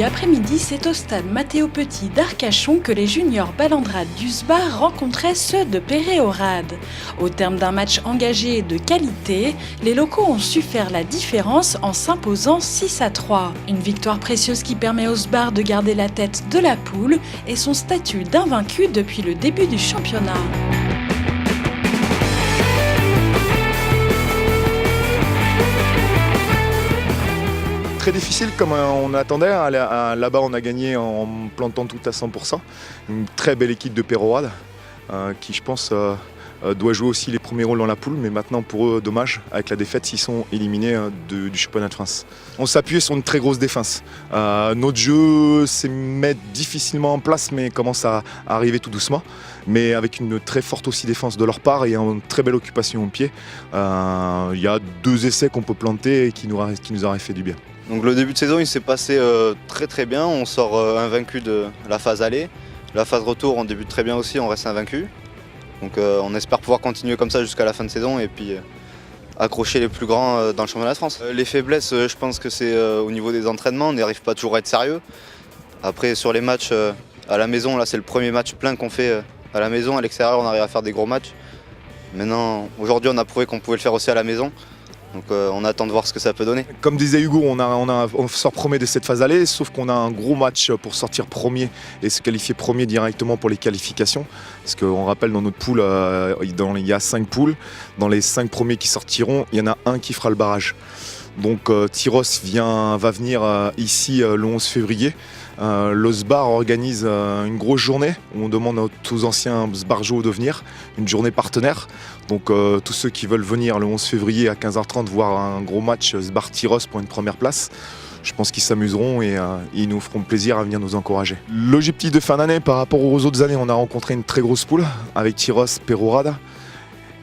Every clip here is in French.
Mercredi après-midi, c'est au stade Mathéo Petit d'Arcachon que les juniors balandrades du SBAR rencontraient ceux de Peyré-Orade. Au terme d'un match engagé et de qualité, les locaux ont su faire la différence en s'imposant 6-3. Une victoire précieuse qui permet au SBAR de garder la tête de la poule et son statut d'invaincu depuis le début du championnat. Très difficile comme on attendait. Là-bas, on a gagné en plantant tout à 100%. Une très belle équipe de Peyré-Orade qui, je pense, doit jouer aussi les premiers rôles dans la poule. Mais maintenant, pour eux, dommage, avec la défaite, ils sont éliminés du championnat de France. On s'appuyait sur une très grosse défense. Notre jeu s'est mis difficilement en place, mais commence à arriver tout doucement. Mais avec une très forte aussi défense de leur part et une très belle occupation au pied. Il y a 2 essais qu'on peut planter et qui nous auraient fait du bien. Donc le début de saison il s'est passé très bien, on sort invaincu de la phase aller. La phase retour on débute très bien aussi, on reste invaincu. Donc on espère pouvoir continuer comme ça jusqu'à la fin de saison et puis accrocher les plus grands dans le championnat de France. Les faiblesses je pense que c'est au niveau des entraînements, on n'arrive pas toujours à être sérieux. Après sur les matchs à la maison, là c'est le premier match plein qu'on fait à la maison, à l'extérieur on arrive à faire des gros matchs. Maintenant aujourd'hui on a prouvé qu'on pouvait le faire aussi à la maison. Donc on attend de voir ce que ça peut donner. Comme disait Hugo, on sort premier de cette phase aller, sauf qu'on a un gros match pour sortir premier et se qualifier premier directement pour les qualifications. Parce qu'on rappelle dans notre poule, il y a 5 poules. Dans les 5 premiers qui sortiront, il y en a un qui fera le barrage. Donc Tyros va venir ici le 11 février. Le SBAR organise une grosse journée où on demande à tous anciens SBARJO de venir, une journée partenaire. Donc tous ceux qui veulent venir le 11 février à 15h30 voir un gros match SBAR-Tyros pour une première place, je pense qu'ils s'amuseront et ils nous feront plaisir à venir nous encourager. L'objectif de fin d'année par rapport aux autres années, on a rencontré une très grosse poule avec Tyros, Peyré-Orade.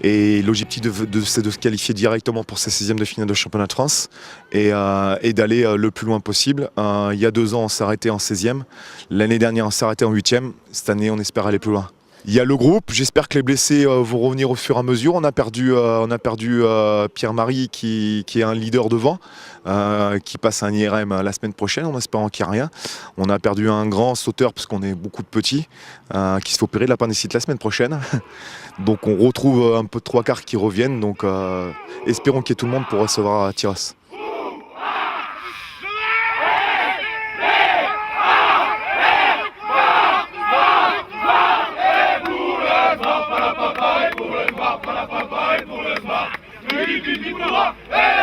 Et l'objectif c'est de se qualifier directement pour ces 6e de finale de championnat de France et d'aller le plus loin possible. Il y a 2 ans, on s'est arrêté en 16e. L'année dernière, on s'est arrêté en 8e. Cette année, on espère aller plus loin. Il y a le groupe, j'espère que les blessés vont revenir au fur et à mesure. On a perdu Pierre-Marie qui est un leader devant, qui passe un IRM la semaine prochaine en espérant qu'il n'y a rien. On a perdu un grand sauteur parce qu'on est beaucoup de petits, qui se fait opérer de l'appendicite la semaine prochaine. Donc on retrouve un peu de 3/4 qui reviennent, donc espérons qu'il y ait tout le monde pour recevoir Tyros. Hey!